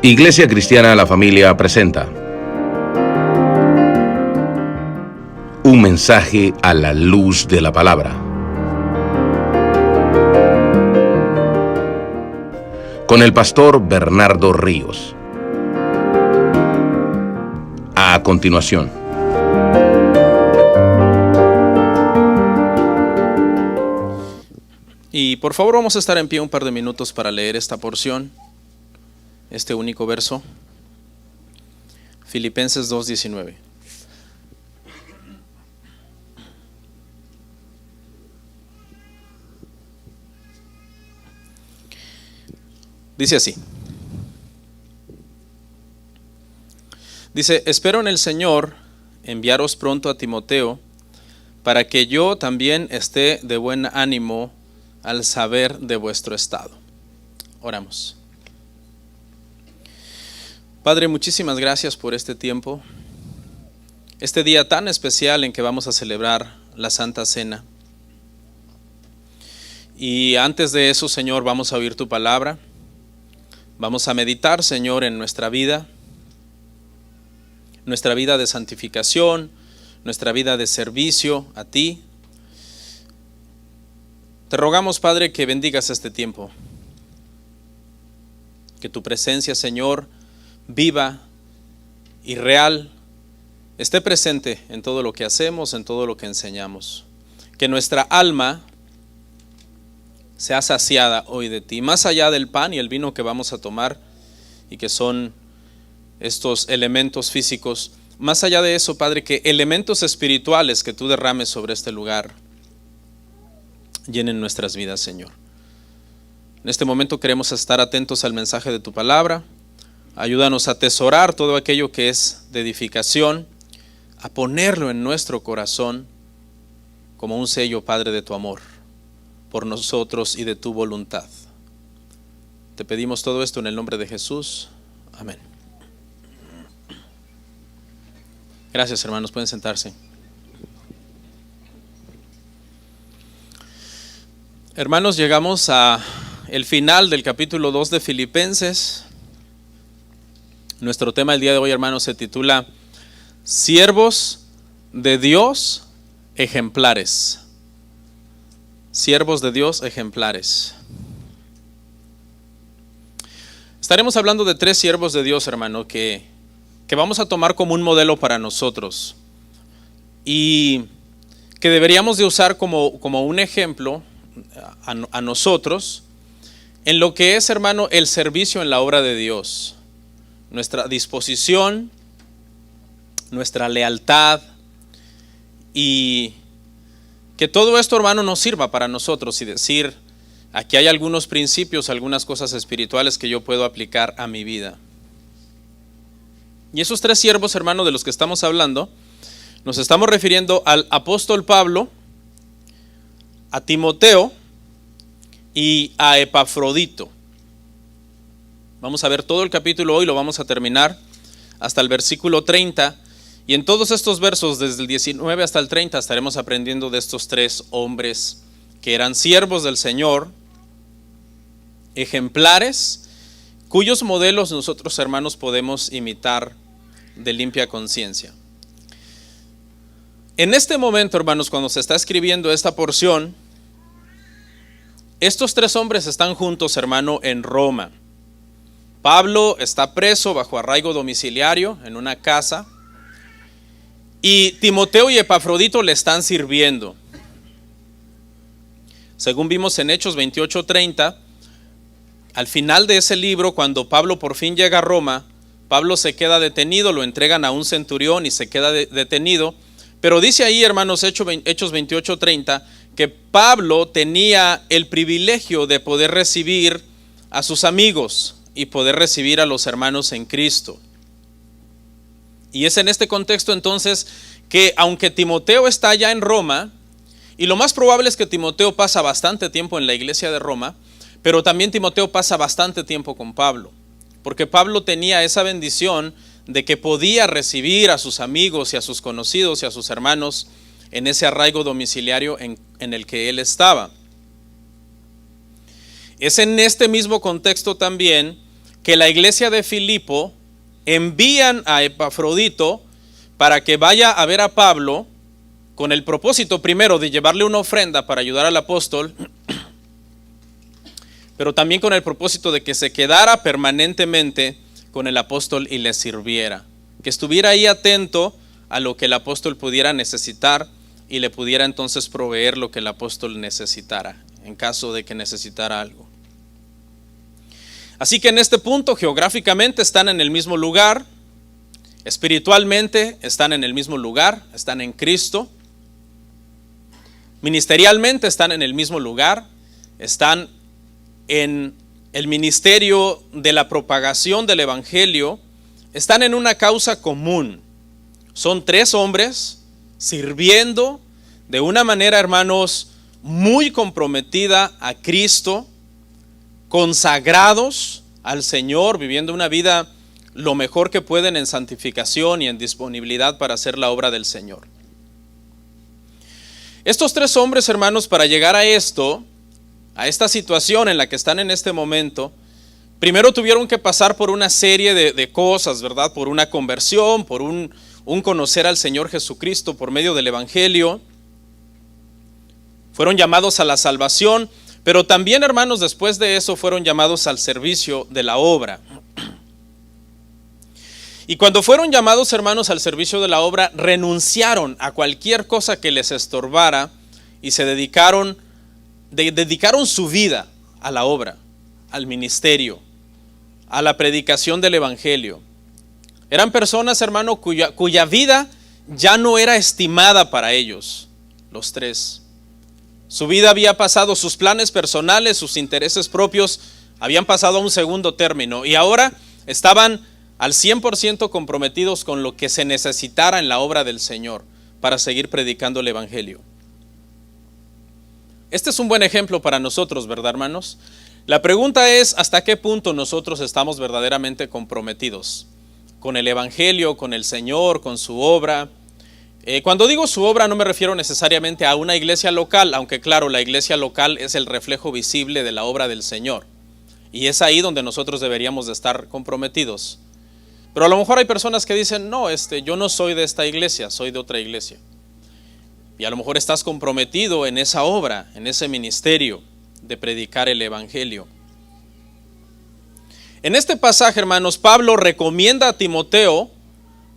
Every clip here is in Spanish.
Iglesia Cristiana La Familia presenta un mensaje a la luz de la palabra, con el pastor Bernardo Ríos. A continuación. Y por favor vamos a estar en pie un par de minutos para leer esta porción, este único verso, Filipenses 2:19. Dice así. Dice: espero en el Señor enviaros pronto a Timoteo, para que yo también esté de buen ánimo al saber de vuestro estado. Oramos. Padre, muchísimas gracias por este tiempo, este día tan especial en que vamos a celebrar la Santa Cena. Y antes de eso, Señor, vamos a oír tu palabra, vamos a meditar, Señor, en nuestra vida de santificación, nuestra vida de servicio a ti. Te rogamos, Padre, que bendigas este tiempo, que tu presencia, Señor, viva y real, esté presente en todo lo que hacemos, en todo lo que enseñamos. Que nuestra alma sea saciada hoy de ti, más allá del pan y el vino que vamos a tomar y que son estos elementos físicos. Más allá de eso, Padre, que elementos espirituales que tú derrames sobre este lugar llenen nuestras vidas, Señor. En este momento queremos estar atentos al mensaje de tu palabra. Ayúdanos a atesorar todo aquello que es de edificación, a ponerlo en nuestro corazón como un sello, Padre, de tu amor por nosotros y de tu voluntad. Te pedimos todo esto en el nombre de Jesús. Amén. Gracias, hermanos, pueden sentarse. Hermanos, llegamos a el final del capítulo 2 de Filipenses. Nuestro tema el día de hoy, hermanos, se titula Siervos de Dios ejemplares. Siervos de Dios ejemplares. Estaremos hablando de 3 siervos de Dios, hermano, que vamos a tomar como un modelo para nosotros y que deberíamos de usar como un ejemplo a nosotros en lo que es, hermano, el servicio en la obra de Dios, nuestra disposición, nuestra lealtad, y que todo esto, hermano, nos sirva para nosotros y decir: aquí hay algunos principios, algunas cosas espirituales que yo puedo aplicar a mi vida. Y esos 3 siervos, hermano, de los que estamos hablando, nos estamos refiriendo al apóstol Pablo, a Timoteo y a Epafrodito. Vamos a ver todo el capítulo hoy, lo vamos a terminar hasta el versículo 30, y en todos estos versos, desde el 19 hasta el 30, estaremos aprendiendo de estos 3 hombres que eran siervos del Señor, ejemplares, cuyos modelos nosotros, hermanos, podemos imitar de limpia conciencia. En este momento, hermanos, cuando se está escribiendo esta porción, estos 3 hombres están juntos, hermano, en Roma. Pablo está preso bajo arraigo domiciliario en una casa, y Timoteo y Epafrodito le están sirviendo. Según vimos en Hechos 28:30, al final de ese libro, cuando Pablo por fin llega a Roma, Pablo se queda detenido, lo entregan a un centurión y se queda detenido. Pero dice ahí, hermanos, Hechos 28:30, que Pablo tenía el privilegio de poder recibir a sus amigos y poder recibir a los hermanos en Cristo. Y es en este contexto entonces que, aunque Timoteo está ya en Roma, y lo más probable es que Timoteo pasa bastante tiempo en la iglesia de Roma, pero también Timoteo pasa bastante tiempo con Pablo, porque Pablo tenía esa bendición de que podía recibir a sus amigos y a sus conocidos y a sus hermanos en ese arraigo domiciliario en el que él estaba. Es en este mismo contexto también que la iglesia de Filipo envían a Epafrodito para que vaya a ver a Pablo con el propósito primero de llevarle una ofrenda para ayudar al apóstol, pero también con el propósito de que se quedara permanentemente con el apóstol y le sirviera, que estuviera ahí atento a lo que el apóstol pudiera necesitar y le pudiera entonces proveer lo que el apóstol necesitara, en caso de que necesitara algo. Así que en este punto, geográficamente están en el mismo lugar, espiritualmente están en el mismo lugar, están en Cristo, ministerialmente están en el mismo lugar, están en el ministerio de la propagación del evangelio, están en una causa común. Son 3 hombres sirviendo de una manera, hermanos, muy comprometida a Cristo, consagrados al Señor, viviendo una vida lo mejor que pueden en santificación y en disponibilidad para hacer la obra del Señor. Estos 3 hombres, hermanos, para llegar a esto, a esta situación en la que están en este momento, primero tuvieron que pasar por una serie de cosas, ¿verdad? Por una conversión, por un conocer al Señor Jesucristo por medio del evangelio. Fueron llamados a la salvación, pero también, hermanos, después de eso fueron llamados al servicio de la obra. Y cuando fueron llamados, hermanos, al servicio de la obra, renunciaron a cualquier cosa que les estorbara y se dedicaron su vida a la obra, al ministerio, a la predicación del evangelio. Eran personas, hermano, cuya vida ya no era estimada para ellos, los 3. Su vida había pasado, sus planes personales, sus intereses propios habían pasado a un segundo término y ahora estaban al 100% comprometidos con lo que se necesitara en la obra del Señor para seguir predicando el evangelio. Este es un buen ejemplo para nosotros, ¿verdad, hermanos? La pregunta es, ¿hasta qué punto nosotros estamos verdaderamente comprometidos con el evangelio, con el Señor, con su obra? Cuando digo su obra no me refiero necesariamente a una iglesia local, aunque claro, la iglesia local es el reflejo visible de la obra del Señor. Y es ahí donde nosotros deberíamos de estar comprometidos. Pero a lo mejor hay personas que dicen, no, yo no soy de esta iglesia, soy de otra iglesia. Y a lo mejor estás comprometido en esa obra, en ese ministerio de predicar el evangelio. En este pasaje, hermanos, Pablo recomienda a Timoteo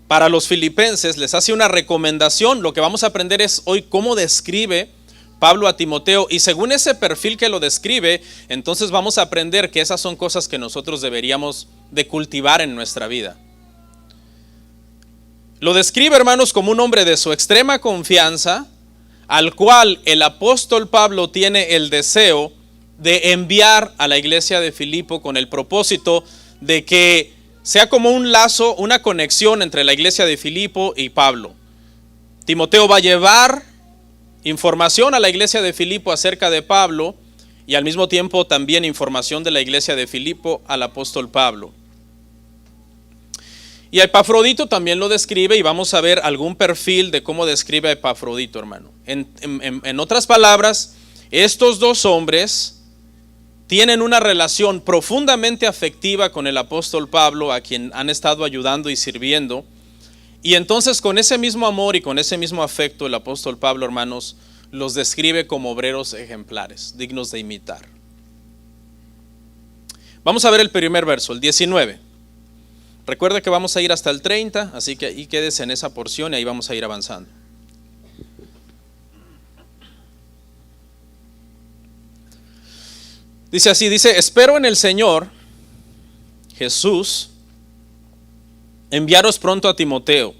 para los filipenses, les hace una recomendación. Lo que vamos a aprender es hoy cómo describe Pablo a Timoteo, y según ese perfil que lo describe, entonces vamos a aprender que esas son cosas que nosotros deberíamos de cultivar en nuestra vida. Lo describe, hermanos, como un hombre de su extrema confianza, al cual el apóstol Pablo tiene el deseo de enviar a la iglesia de Filipo con el propósito de que sea como un lazo, una conexión entre la iglesia de Filipo y Pablo. Timoteo va a llevar información a la iglesia de Filipo acerca de Pablo y al mismo tiempo también información de la iglesia de Filipo al apóstol Pablo. Y a Epafrodito también lo describe y vamos a ver algún perfil de cómo describe a Epafrodito, hermano. En otras palabras, estos 2 hombres tienen una relación profundamente afectiva con el apóstol Pablo, a quien han estado ayudando y sirviendo. Y entonces con ese mismo amor y con ese mismo afecto, el apóstol Pablo, hermanos, los describe como obreros ejemplares, dignos de imitar. Vamos a ver el primer verso, el 19. Recuerda que vamos a ir hasta el 30, así que ahí quédese en esa porción y ahí vamos a ir avanzando. Dice así, espero en el Señor Jesús enviaros pronto a Timoteo,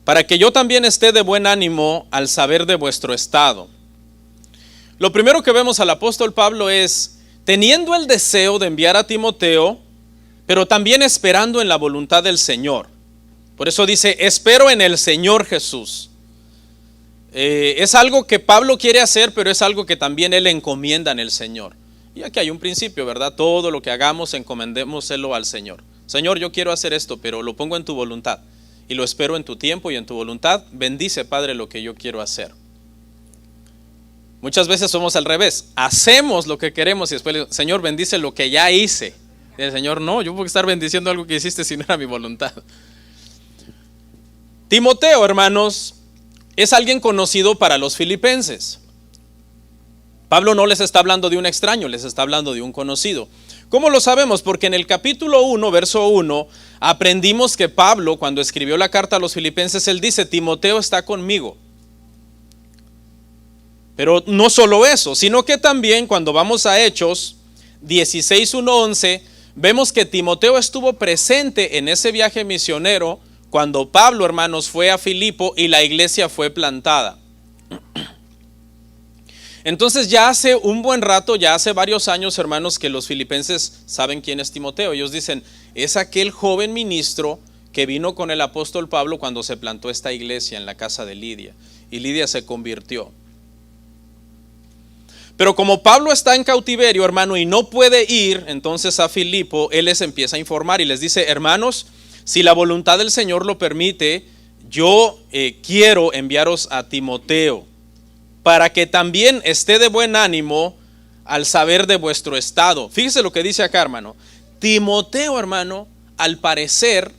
para que yo también esté de buen ánimo al saber de vuestro estado. Lo primero que vemos al apóstol Pablo es, teniendo el deseo de enviar a Timoteo, pero también esperando en la voluntad del Señor. Por eso dice, espero en el Señor Jesús. Es algo que Pablo quiere hacer, pero es algo que también él encomienda en el Señor. Y aquí hay un principio, ¿verdad? Todo lo que hagamos, encomendémoselo al Señor. Señor, yo quiero hacer esto, pero lo pongo en tu voluntad. Y lo espero en tu tiempo y en tu voluntad. Bendice, Padre, lo que yo quiero hacer. Muchas veces somos al revés. Hacemos lo que queremos y después, Señor, bendice lo que ya hice. Y el Señor, no, yo puedo estar bendiciendo algo que hiciste si no era mi voluntad. Timoteo, hermanos, es alguien conocido para los filipenses. Pablo no les está hablando de un extraño, les está hablando de un conocido. ¿Cómo lo sabemos? Porque en el capítulo 1, verso 1, aprendimos que Pablo, cuando escribió la carta a los filipenses, él dice, Timoteo está conmigo. Pero no solo eso, sino que también cuando vamos a Hechos 16, 1, 11, vemos que Timoteo estuvo presente en ese viaje misionero cuando Pablo, hermanos, fue a Filipo y la iglesia fue plantada. Entonces ya hace un buen rato, ya hace varios años, hermanos, que los filipenses saben quién es Timoteo. Ellos dicen, es aquel joven ministro que vino con el apóstol Pablo cuando se plantó esta iglesia en la casa de Lidia. Y Lidia se convirtió. Pero como Pablo está en cautiverio, hermano, y no puede ir entonces a Filipo, él les empieza a informar y les dice, hermanos, si la voluntad del Señor lo permite, yo quiero enviaros a Timoteo, para que también esté de buen ánimo al saber de vuestro estado. Fíjese lo que dice acá, hermano. Timoteo, hermano, al parecer,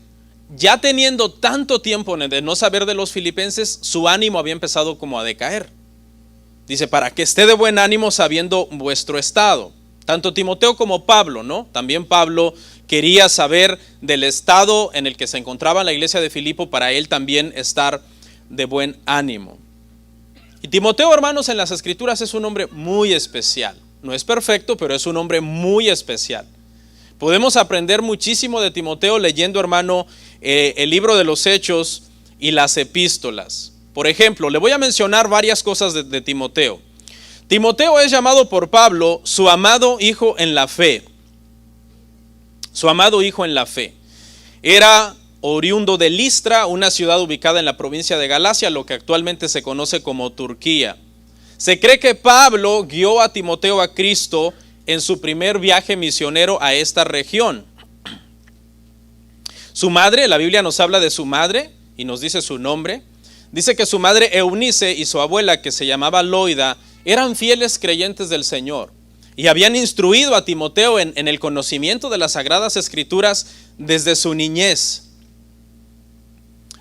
ya teniendo tanto tiempo de no saber de los filipenses, su ánimo había empezado como a decaer. Dice, para que esté de buen ánimo sabiendo vuestro estado. Tanto Timoteo como Pablo, ¿no? También Pablo quería saber del estado en el que se encontraba la iglesia de Filipo para él también estar de buen ánimo. Y Timoteo, hermanos, en las escrituras es un hombre muy especial. No es perfecto, pero es un hombre muy especial. Podemos aprender muchísimo de Timoteo leyendo, hermano, el libro de los Hechos y las epístolas. Por ejemplo, le voy a mencionar varias cosas de Timoteo. Timoteo es llamado por Pablo su amado hijo en la fe. Su amado hijo en la fe. Era oriundo de Listra, una ciudad ubicada en la provincia de Galacia, lo que actualmente se conoce como Turquía. Se cree que Pablo guió a Timoteo a Cristo en su primer viaje misionero a esta región. Su madre, la Biblia nos habla de su madre y nos dice su nombre. Dice que su madre Eunice y su abuela, que se llamaba Loida, eran fieles creyentes del Señor y habían instruido a Timoteo en el conocimiento de las Sagradas Escrituras desde su niñez.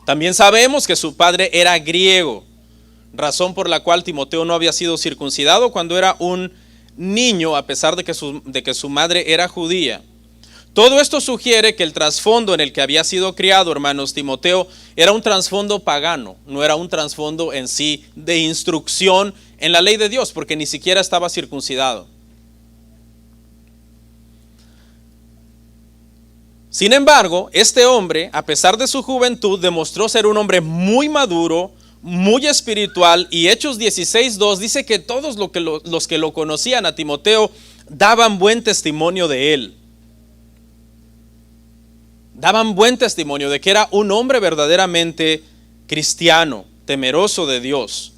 También sabemos que su padre era griego, razón por la cual Timoteo no había sido circuncidado cuando era un niño, a pesar de que su madre era judía. Todo esto sugiere que el trasfondo en el que había sido criado, hermanos, Timoteo, era un trasfondo pagano, no era un trasfondo en sí de instrucción en la ley de Dios, porque ni siquiera estaba circuncidado. Sin embargo, este hombre, a pesar de su juventud, demostró ser un hombre muy maduro, muy espiritual, y Hechos 16:2 dice que todos los que lo conocían a Timoteo daban buen testimonio de él. Daban buen testimonio de que era un hombre verdaderamente cristiano, temeroso de Dios.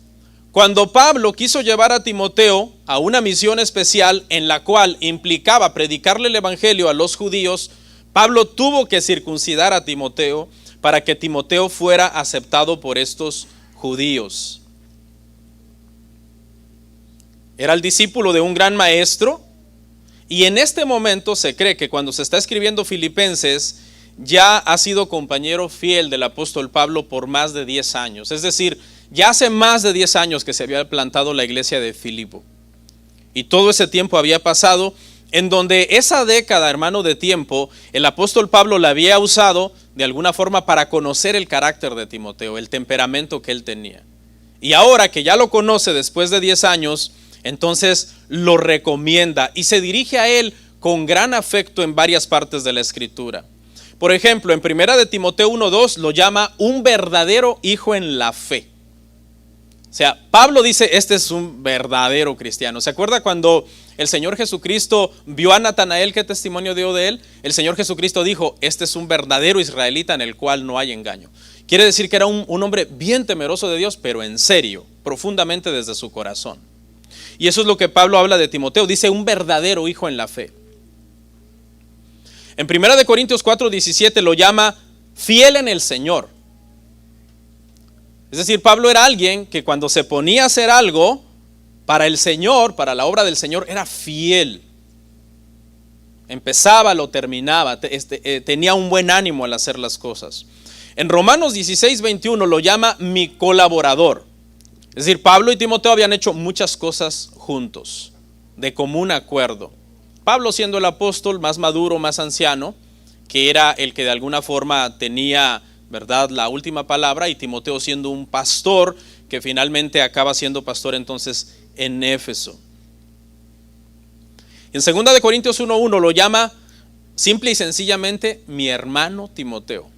Cuando Pablo quiso llevar a Timoteo a una misión especial en la cual implicaba predicarle el evangelio a los judíos, Pablo tuvo que circuncidar a Timoteo para que Timoteo fuera aceptado por estos judíos. Era el discípulo de un gran maestro, y en este momento se cree que cuando se está escribiendo Filipenses, ya ha sido compañero fiel del apóstol Pablo por más de 10 años. Es decir, ya hace más de 10 años que se había plantado la iglesia de Filipo. Y todo ese tiempo había pasado en donde esa década, hermano, de tiempo, el apóstol Pablo la había usado de alguna forma para conocer el carácter de Timoteo, el temperamento que él tenía. Y ahora que ya lo conoce después de 10 años, entonces lo recomienda y se dirige a él con gran afecto en varias partes de la Escritura. Por ejemplo, en 1 de Timoteo 1:2 lo llama un verdadero hijo en la fe. O sea, Pablo dice, este es un verdadero cristiano. ¿Se acuerda cuando el Señor Jesucristo vio a Natanael, qué testimonio dio de él? El Señor Jesucristo dijo, este es un verdadero israelita en el cual no hay engaño. Quiere decir que era un hombre bien temeroso de Dios, pero en serio, profundamente desde su corazón. Y eso es lo que Pablo habla de Timoteo, dice un verdadero hijo en la fe. En 1 de Corintios 4:17 lo llama fiel en el Señor. Es decir, Pablo era alguien que cuando se ponía a hacer algo para el Señor, para la obra del Señor, era fiel. empezaba, lo terminaba, tenía un buen ánimo al hacer las cosas. En Romanos 16:21 lo llama mi colaborador. Es decir, Pablo y Timoteo habían hecho muchas cosas juntos, de común acuerdo. Pablo siendo el apóstol más maduro, más anciano, que era el que de alguna forma tenía, ¿verdad?, la última palabra, y Timoteo siendo un pastor que finalmente acaba siendo pastor entonces en Éfeso. En 2 de Corintios 1:1 lo llama simple y sencillamente mi hermano Timoteo.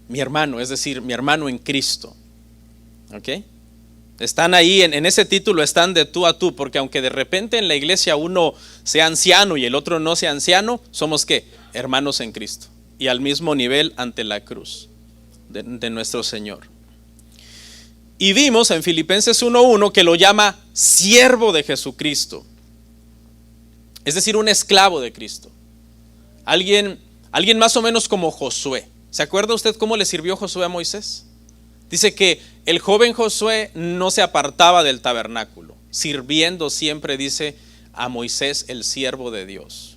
Mi hermano, es decir, mi hermano en Cristo. ¿Ok? Están ahí, en ese título están de tú a tú, porque aunque de repente en la iglesia uno sea anciano y el otro no sea anciano, somos ¿qué? Hermanos en Cristo y al mismo nivel ante la cruz de nuestro Señor. Y vimos en Filipenses 1:1 que lo llama siervo de Jesucristo, es decir, un esclavo de Cristo. Alguien más o menos como Josué. ¿Se acuerda usted cómo le sirvió Josué a Moisés? Dice que el joven Josué no se apartaba del tabernáculo, sirviendo siempre, dice, a Moisés, el siervo de Dios.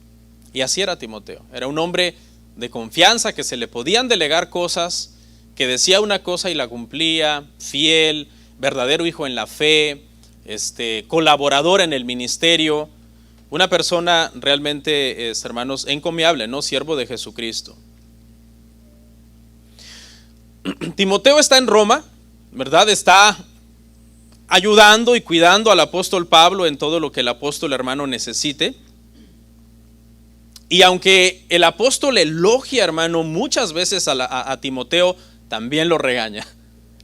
Y así era Timoteo. Era un hombre de confianza, que se le podían delegar cosas, que decía una cosa y la cumplía, fiel, verdadero hijo en la fe, colaborador en el ministerio. Una persona realmente, hermanos, encomiable, ¿no? Siervo de Jesucristo. Timoteo está en Roma, ¿verdad? Está ayudando y cuidando al apóstol Pablo en todo lo que el apóstol hermano necesite. Y aunque el apóstol elogia, hermano, muchas veces a Timoteo, también lo regaña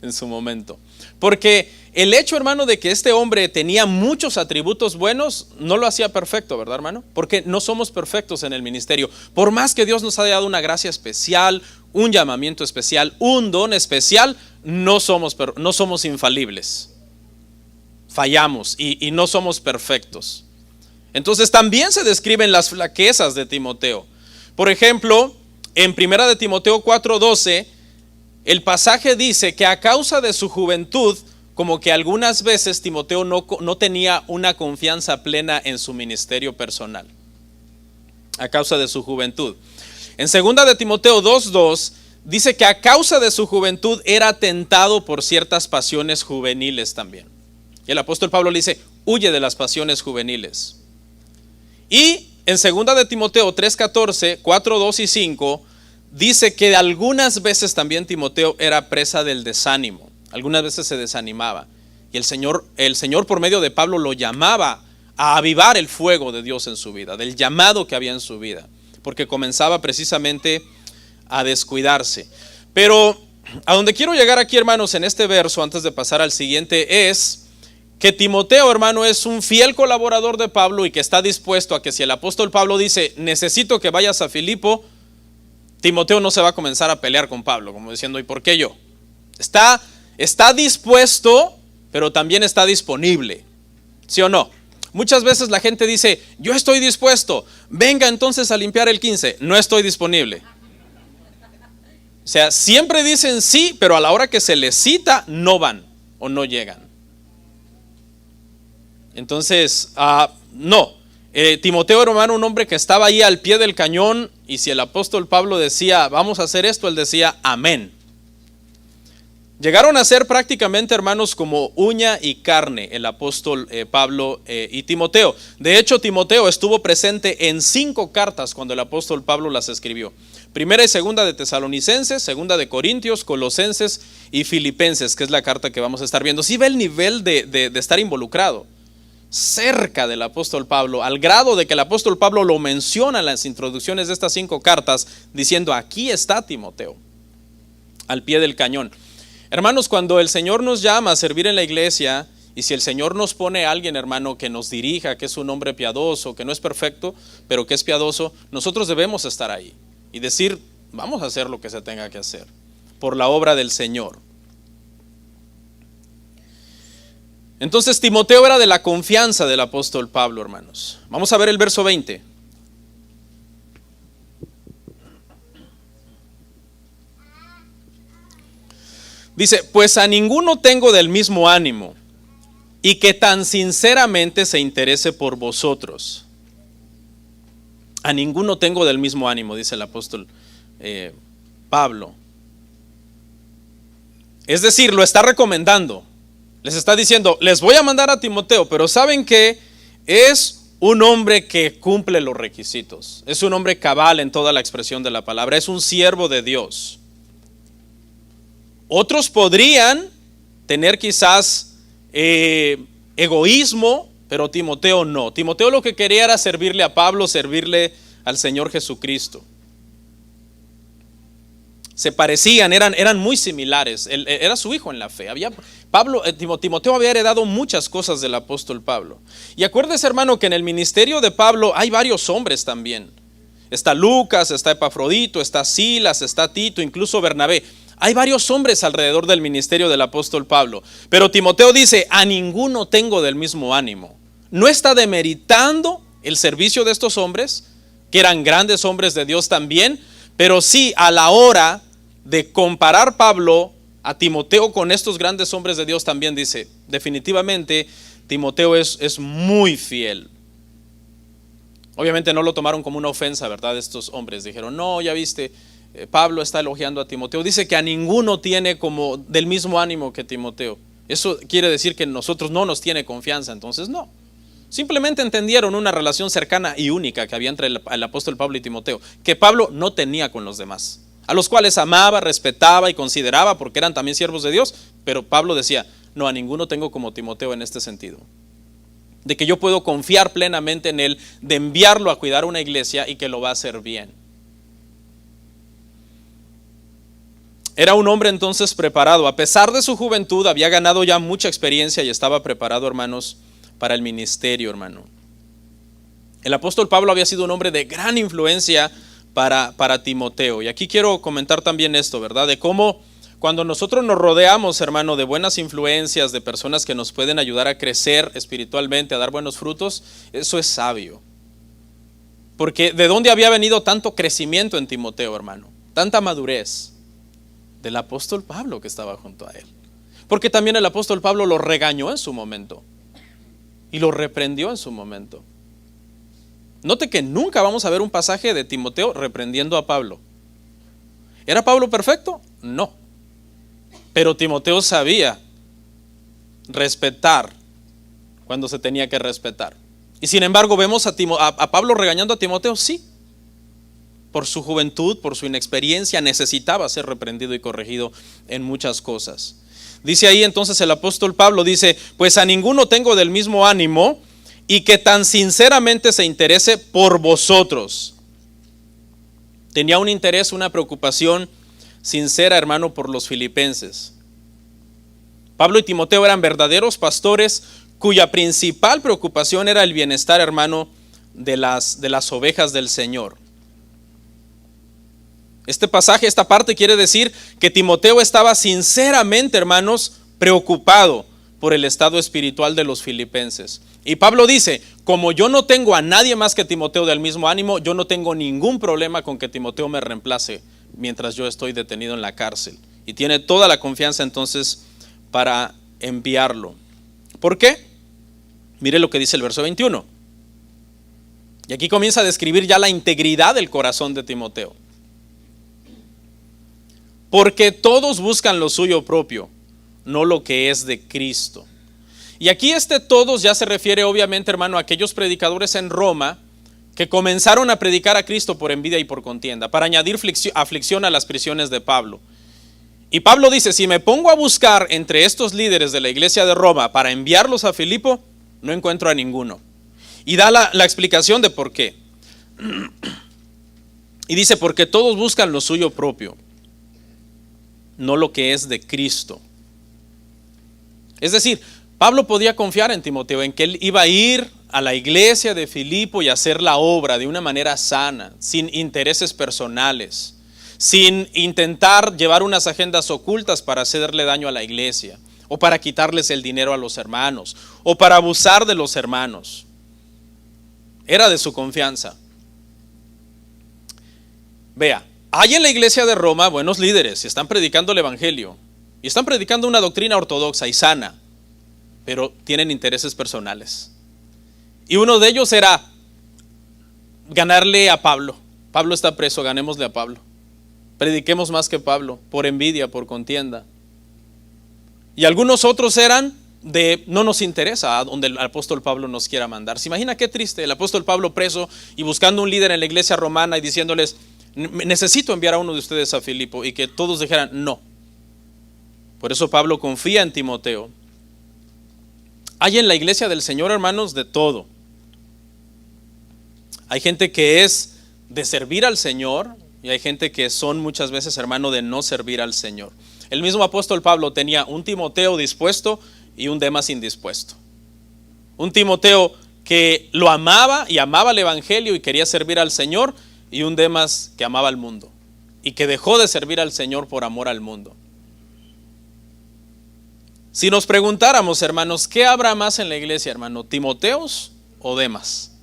en su momento. Porque el hecho, hermano, de que este hombre tenía muchos atributos buenos, no lo hacía perfecto, ¿verdad, hermano? Porque no somos perfectos en el ministerio. Por más que Dios nos haya dado una gracia especial, un llamamiento especial, un don especial, no somos infalibles. Fallamos y no somos perfectos. Entonces también se describen las flaquezas de Timoteo. Por ejemplo, en 1 de Timoteo 4:12, el pasaje dice que a causa de su juventud, como que algunas veces Timoteo no tenía una confianza plena en su ministerio personal. A causa de su juventud. En 2 de Timoteo 2:2 dice que a causa de su juventud era tentado por ciertas pasiones juveniles también. Y el apóstol Pablo le dice, huye de las pasiones juveniles. Y en 2 de Timoteo 3:14, 4:2 y 5 dice que algunas veces también Timoteo era presa del desánimo. Algunas veces se desanimaba. Y el Señor por medio de Pablo lo llamaba a avivar el fuego de Dios en su vida, del llamado que había en su vida, porque comenzaba precisamente a descuidarse. Pero a donde quiero llegar aquí, hermanos, en este verso, antes de pasar al siguiente, es que Timoteo, hermano, es un fiel colaborador de Pablo y que está dispuesto a que si el apóstol Pablo dice, necesito que vayas a Filipo, Timoteo no se va a comenzar a pelear con Pablo, como diciendo, ¿y por qué yo? Está dispuesto, pero también está disponible, ¿sí o no? Muchas veces la gente dice, yo estoy dispuesto, venga entonces a limpiar el 15, no estoy disponible. O sea, siempre dicen sí, pero a la hora que se les cita, no van o no llegan. Entonces, no. Timoteo, hermano, un hombre que estaba ahí al pie del cañón, y si el apóstol Pablo decía, vamos a hacer esto, él decía, amén. Llegaron a ser prácticamente, hermanos, como uña y carne el apóstol Pablo y Timoteo. De hecho, Timoteo estuvo presente en 5 cartas cuando el apóstol Pablo las escribió. 1 y 2 de Tesalonicenses, 2 de Corintios, Colosenses y Filipenses, que es la carta que vamos a estar viendo. Sí ve el nivel de estar involucrado cerca del apóstol Pablo, al grado de que el apóstol Pablo lo menciona en las introducciones de estas 5 cartas, diciendo, aquí está Timoteo, al pie del cañón. Hermanos, cuando el Señor nos llama a servir en la iglesia, y si el Señor nos pone a alguien, hermano, que nos dirija, que es un hombre piadoso, que no es perfecto, pero que es piadoso, nosotros debemos estar ahí y decir, vamos a hacer lo que se tenga que hacer por la obra del Señor. Entonces Timoteo era de la confianza del apóstol Pablo, hermanos. Vamos a ver el verso 20. Dice, pues a ninguno tengo del mismo ánimo, y que tan sinceramente se interese por vosotros. A ninguno tengo del mismo ánimo, dice el apóstol Pablo. Es decir, lo está recomendando. Les está diciendo, les voy a mandar a Timoteo, pero ¿saben qué? Es un hombre que cumple los requisitos. Es un hombre cabal en toda la expresión de la palabra. Es un siervo de Dios. Otros podrían tener quizás egoísmo, pero Timoteo no. Timoteo lo que quería era servirle a Pablo, servirle al Señor Jesucristo. Se parecían, eran muy similares. Él era su hijo en la fe. Timoteo había heredado muchas cosas del apóstol Pablo. Y acuérdese, hermano, que en el ministerio de Pablo hay varios hombres también. Está Lucas, está Epafrodito, está Silas, está Tito, incluso Bernabé. Hay varios hombres alrededor del ministerio del apóstol Pablo. Pero Timoteo dice, a ninguno tengo del mismo ánimo. No está demeritando el servicio de estos hombres, que eran grandes hombres de Dios también, pero sí a la hora de comparar Pablo a Timoteo con estos grandes hombres de Dios también dice, definitivamente Timoteo es muy fiel. Obviamente no lo tomaron como una ofensa, ¿verdad? Estos hombres dijeron, no, ya viste, Pablo está elogiando a Timoteo. Dice que a ninguno tiene como del mismo ánimo que Timoteo. Eso quiere decir que nosotros no nos tiene confianza, entonces no. Simplemente entendieron una relación cercana y única que había entre el apóstol Pablo y Timoteo, que Pablo no tenía con los demás, a los cuales amaba, respetaba y consideraba porque eran también siervos de Dios, pero Pablo decía, no, a ninguno tengo como Timoteo en este sentido, de que yo puedo confiar plenamente en él, de enviarlo a cuidar una iglesia y que lo va a hacer bien. Era un hombre entonces preparado, a pesar de su juventud, había ganado ya mucha experiencia y estaba preparado, hermanos, para el ministerio, hermano. El apóstol Pablo había sido un hombre de gran influencia para Timoteo. Y aquí quiero comentar también esto, ¿verdad? De cómo cuando nosotros nos rodeamos, hermano, de buenas influencias, de personas que nos pueden ayudar a crecer espiritualmente, a dar buenos frutos, eso es sabio. Porque ¿de dónde había venido tanto crecimiento en Timoteo, hermano? Tanta madurez. Del apóstol Pablo que estaba junto a él. Porque también el apóstol Pablo lo regañó en su momento. Y lo reprendió en su momento. Note que nunca vamos a ver un pasaje de Timoteo reprendiendo a Pablo. ¿Era Pablo perfecto? No. Pero Timoteo sabía respetar cuando se tenía que respetar. Y sin embargo vemos a Pablo regañando a Timoteo, sí. Por su juventud, por su inexperiencia, necesitaba ser reprendido y corregido en muchas cosas. Dice ahí entonces el apóstol Pablo, dice, pues a ninguno tengo del mismo ánimo y que tan sinceramente se interese por vosotros. Tenía un interés, una preocupación sincera, hermano, por los filipenses. Pablo y Timoteo eran verdaderos pastores cuya principal preocupación era el bienestar, hermano, de las ovejas del Señor. Este pasaje, esta parte quiere decir que Timoteo estaba sinceramente, hermanos, preocupado por el estado espiritual de los filipenses. Y Pablo dice, como yo no tengo a nadie más que Timoteo del mismo ánimo, yo no tengo ningún problema con que Timoteo me reemplace mientras yo estoy detenido en la cárcel. Y tiene toda la confianza entonces para enviarlo. ¿Por qué? Mire lo que dice el verso 21. Y aquí comienza a describir ya la integridad del corazón de Timoteo. Porque todos buscan lo suyo propio, no lo que es de Cristo. Y aquí todos ya se refiere obviamente, hermano, a aquellos predicadores en Roma que comenzaron a predicar a Cristo por envidia y por contienda, para añadir aflicción a las prisiones de Pablo. Y Pablo dice, si me pongo a buscar entre estos líderes de la iglesia de Roma para enviarlos a Filipo, no encuentro a ninguno. Y da la explicación de por qué. Y dice, porque todos buscan lo suyo propio, no lo que es de Cristo. Es decir, Pablo podía confiar en Timoteo, en que él iba a ir a la iglesia de Filipo y hacer la obra de una manera sana, sin intereses personales, sin intentar llevar unas agendas ocultas para hacerle daño a la iglesia, o para quitarles el dinero a los hermanos, o para abusar de los hermanos. Era de su confianza. Vea, hay en la iglesia de Roma buenos líderes y están predicando el evangelio y están predicando una doctrina ortodoxa y sana, pero tienen intereses personales. Y uno de ellos era ganarle a Pablo. Pablo está preso, ganémosle a Pablo. Prediquemos más que Pablo, por envidia, por contienda. Y algunos otros eran de no nos interesa a donde el apóstol Pablo nos quiera mandar. ¿Se imagina qué triste el apóstol Pablo preso y buscando un líder en la iglesia romana y diciéndoles, necesito enviar a uno de ustedes a Filipo, y que todos dijeran no? Por eso Pablo confía en Timoteo. Hay en la iglesia del Señor, hermanos, de todo. Hay gente que es de servir al Señor y hay gente que son muchas veces, hermano, de no servir al Señor. El mismo apóstol Pablo tenía un Timoteo dispuesto y un Demas indispuesto. Un Timoteo que lo amaba y amaba el evangelio y quería servir al Señor, y un Demas que amaba al mundo y que dejó de servir al Señor por amor al mundo. Si nos preguntáramos, hermanos, ¿qué habrá más en la iglesia, hermano? ¿Timoteos o Demas?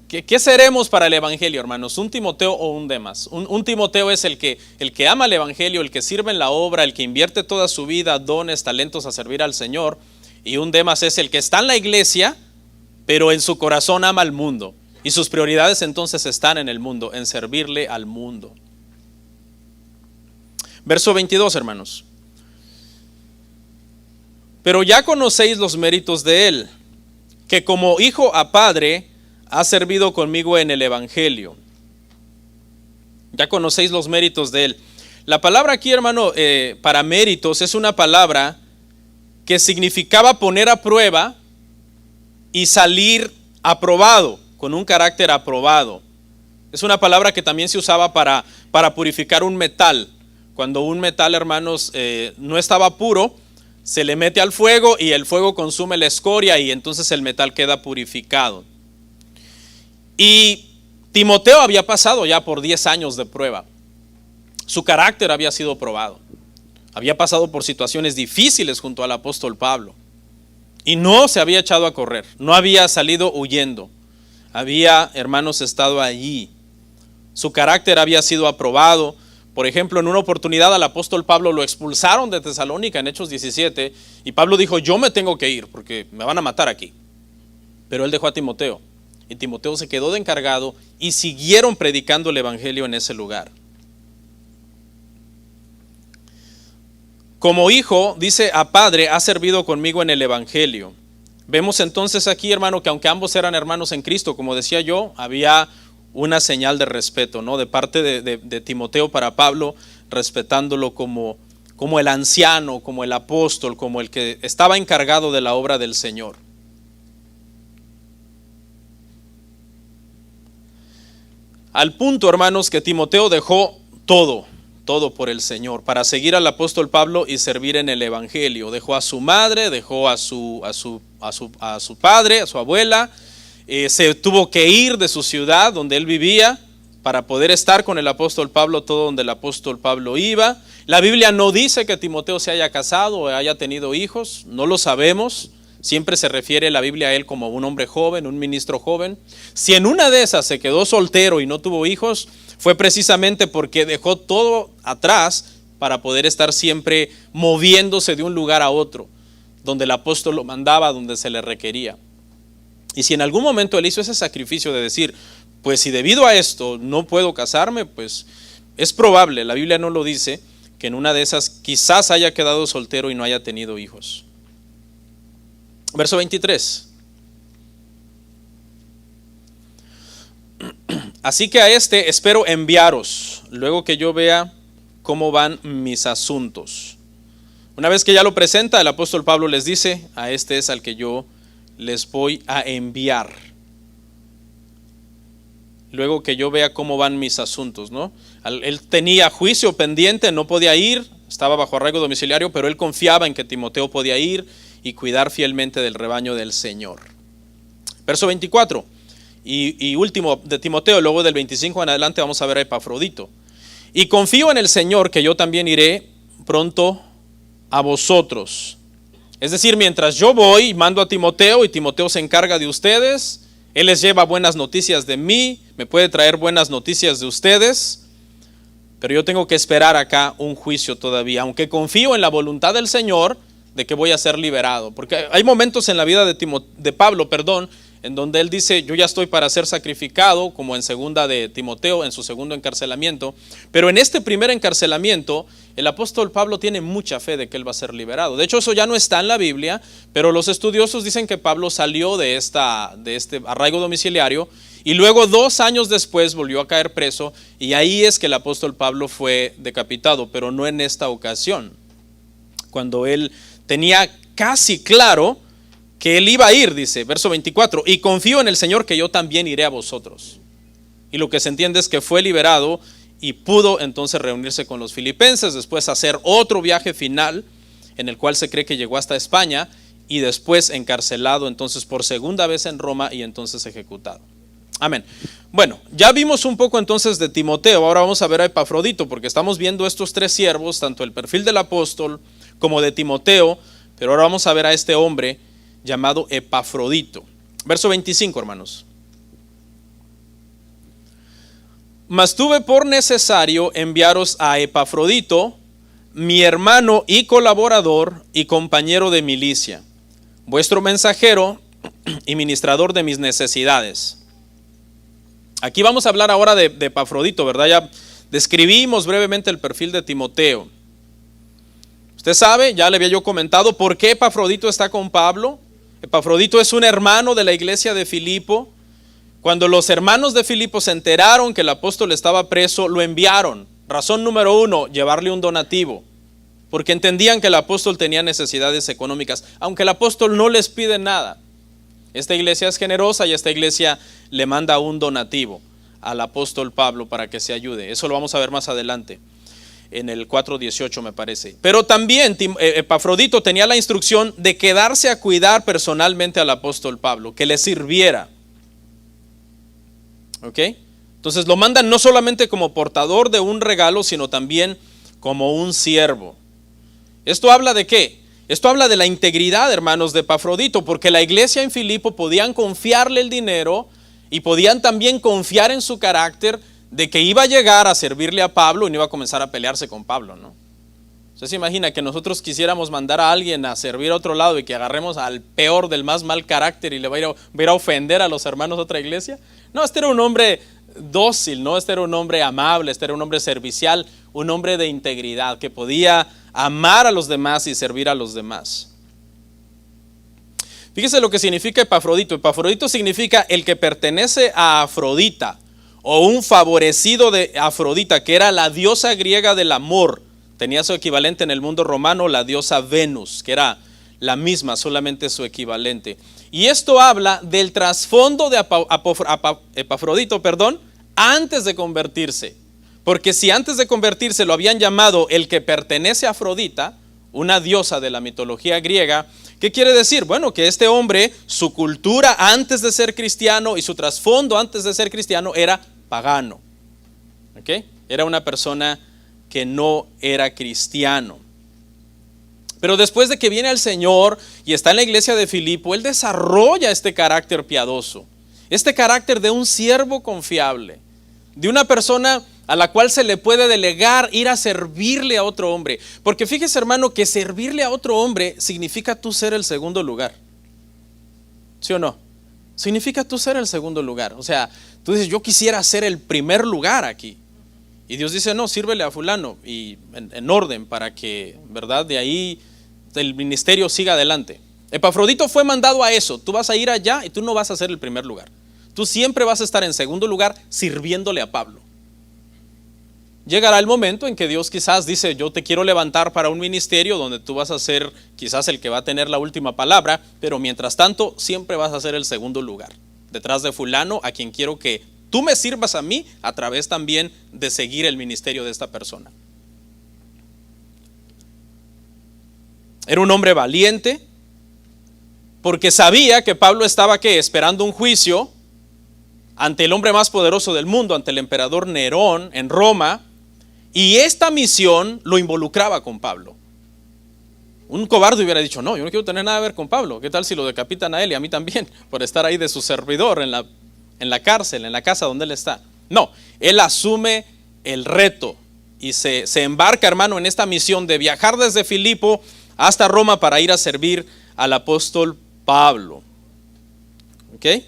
¿Qué seremos para el evangelio, hermanos? ¿Un Timoteo o un Demas? Un Timoteo es el que ama el evangelio, el que sirve en la obra, el que invierte toda su vida, dones, talentos a servir al Señor. Y un Demas es el que está en la iglesia, pero en su corazón ama al mundo. Y sus prioridades entonces están en el mundo, en servirle al mundo. Verso 22, hermanos. Pero ya conocéis los méritos de él, que como hijo a padre ha servido conmigo en el evangelio. Ya conocéis los méritos de él. La palabra aquí, hermano, para méritos es una palabra que significaba poner a prueba y salir aprobado, con un carácter aprobado. Es una palabra que también se usaba para purificar un metal. Cuando un metal, hermanos, no estaba puro, se le mete al fuego y el fuego consume la escoria y entonces el metal queda purificado. Y Timoteo había pasado ya por 10 años de prueba. Su carácter había sido probado. Había pasado por situaciones difíciles junto al apóstol Pablo. Y no se había echado a correr, no había salido huyendo. Había, hermanos, estado allí. Su carácter había sido aprobado. Por ejemplo, en una oportunidad al apóstol Pablo lo expulsaron de Tesalónica en Hechos 17 y Pablo dijo, yo me tengo que ir porque me van a matar aquí. Pero él dejó a Timoteo y Timoteo se quedó de encargado y siguieron predicando el evangelio en ese lugar. Como hijo, dice, a padre ha servido conmigo en el evangelio. Vemos entonces aquí, hermano, que aunque ambos eran hermanos en Cristo, como decía yo, había una señal de respeto, ¿no? De parte de Timoteo para Pablo, respetándolo como el anciano, como el apóstol, como el que estaba encargado de la obra del Señor. Al punto, hermanos, que Timoteo dejó todo por el Señor, para seguir al apóstol Pablo y servir en el evangelio. Dejó a su madre, dejó a su padre, a su abuela. Se tuvo que ir de su ciudad donde él vivía para poder estar con el apóstol Pablo, todo donde el apóstol Pablo iba. La Biblia no dice que Timoteo se haya casado o haya tenido hijos, no lo sabemos. Siempre se refiere la Biblia a él como un hombre joven, un ministro joven. Si en una de esas se quedó soltero y no tuvo hijos, fue precisamente porque dejó todo atrás para poder estar siempre moviéndose de un lugar a otro, donde el apóstol lo mandaba, donde se le requería. Y si en algún momento él hizo ese sacrificio de decir, pues si debido a esto no puedo casarme, pues es probable, la Biblia no lo dice, que en una de esas quizás haya quedado soltero y no haya tenido hijos. Verso 23. Así que a este espero enviaros, luego que yo vea cómo van mis asuntos. Una vez que ya lo presenta, el apóstol Pablo les dice, a este es al que yo les voy a enviar. Luego que yo vea cómo van mis asuntos, ¿no? Él tenía juicio pendiente, no podía ir, estaba bajo arraigo domiciliario, pero él confiaba en que Timoteo podía ir y cuidar fielmente del rebaño del Señor. Verso 24 y último de Timoteo, luego del 25 en adelante vamos a ver a Epafrodito. Y confío en el Señor que yo también iré pronto a vosotros. Es decir, mientras yo voy, mando a Timoteo y Timoteo se encarga de ustedes. Él les lleva buenas noticias de mí, me puede traer buenas noticias de ustedes, pero yo tengo que esperar acá un juicio todavía, aunque confío en la voluntad del Señor de que voy a ser liberado, porque hay momentos en la vida de Pablo, en donde él dice, yo ya estoy para ser sacrificado, como en segunda de Timoteo, en su segundo encarcelamiento. Pero en este primer encarcelamiento, el apóstol Pablo tiene mucha fe de que él va a ser liberado. De hecho, eso ya no está en la Biblia, pero los estudiosos dicen que Pablo salió de este arraigo domiciliario y luego 2 años después volvió a caer preso, y ahí es que el apóstol Pablo fue decapitado, pero no en esta ocasión, cuando él tenía casi claro que él iba a ir, dice, verso 24, y confío en el Señor que yo también iré a vosotros. Y lo que se entiende es que fue liberado y pudo entonces reunirse con los filipenses, después hacer otro viaje final, en el cual se cree que llegó hasta España, y después encarcelado entonces por segunda vez en Roma y entonces ejecutado. Amén. Bueno, ya vimos un poco entonces de Timoteo, ahora vamos a ver a Epafrodito, porque estamos viendo estos 3 siervos, tanto el perfil del apóstol como de Timoteo, pero ahora vamos a ver a este hombre llamado Epafrodito. Verso 25, hermanos. Mas tuve por necesario enviaros a Epafrodito, mi hermano y colaborador y compañero de milicia, vuestro mensajero y ministrador de mis necesidades. Aquí vamos a hablar ahora de Epafrodito, ¿verdad? Ya describimos brevemente el perfil de Timoteo. Usted sabe, ya le había yo comentado por qué Epafrodito está con Pablo. Epafrodito es un hermano de la iglesia de Filipo. Cuando los hermanos de Filipo se enteraron que el apóstol estaba preso, lo enviaron. Razón número 1, llevarle un donativo, porque entendían que el apóstol tenía necesidades económicas, aunque el apóstol no les pide nada. Esta iglesia es generosa y esta iglesia le manda un donativo al apóstol Pablo para que se ayude. Eso lo vamos a ver más adelante, en el 4:18 me parece. Pero también Epafrodito tenía la instrucción de quedarse a cuidar personalmente al apóstol Pablo, que le sirviera. ¿Ok? Entonces lo mandan no solamente como portador de un regalo, sino también como un siervo. ¿Esto habla de qué? Esto habla de la integridad, hermanos, de Epafrodito, porque la iglesia en Filipo podían confiarle el dinero y podían también confiar en su carácter de que iba a llegar a servirle a Pablo y no iba a comenzar a pelearse con Pablo, ¿no? Usted se imagina que nosotros quisiéramos mandar a alguien a servir a otro lado y que agarremos al peor del más mal carácter y le va a ir a ofender a los hermanos de otra iglesia. No, este era un hombre dócil, ¿no? Este era un hombre amable, este era un hombre servicial, un hombre de integridad que podía amar a los demás y servir a los demás. Fíjese lo que significa Epafrodito. Epafrodito significa el que pertenece a Afrodita, o un favorecido de Afrodita, que era la diosa griega del amor. Tenía su equivalente en el mundo romano, la diosa Venus, que era la misma, solamente su equivalente. Y esto habla del trasfondo de Epafrodito, antes de convertirse. Porque si antes de convertirse lo habían llamado el que pertenece a Afrodita, una diosa de la mitología griega, ¿qué quiere decir? Bueno, que este hombre, su cultura antes de ser cristiano y su trasfondo antes de ser cristiano era pagano. ¿Ok? Era una persona que no era cristiano. Pero después de que viene el Señor y está en la iglesia de Filipo, él desarrolla este carácter piadoso, este carácter de un siervo confiable, de una persona a la cual se le puede delegar ir a servirle a otro hombre. Porque fíjese, hermano, que servirle a otro hombre significa tú ser el segundo lugar. ¿Sí o no? Significa tú ser el segundo lugar. O sea, tú dices, yo quisiera ser el primer lugar aquí. Y Dios dice, no, sírvele a fulano y en orden para que, ¿verdad? De ahí el ministerio siga adelante. Epafrodito fue mandado a eso. Tú vas a ir allá y tú no vas a ser el primer lugar. Tú siempre vas a estar en segundo lugar sirviéndole a Pablo. Llegará el momento en que Dios quizás dice, yo te quiero levantar para un ministerio donde tú vas a ser quizás el que va a tener la última palabra, pero mientras tanto siempre vas a ser el segundo lugar, detrás de fulano, a quien quiero que tú me sirvas a mí a través también de seguir el ministerio de esta persona. Era un hombre valiente, porque sabía que Pablo estaba esperando un juicio ante el hombre más poderoso del mundo, ante el emperador Nerón en Roma, y esta misión lo involucraba con Pablo. Un cobarde hubiera dicho, no, yo no quiero tener nada que ver con Pablo. ¿Qué tal si lo decapitan a él y a mí también por estar ahí de su servidor en la cárcel, en la casa donde él está? No, él asume el reto y se embarca, hermano, en esta misión de viajar desde Filipo hasta Roma para ir a servir al apóstol Pablo. ¿Ok?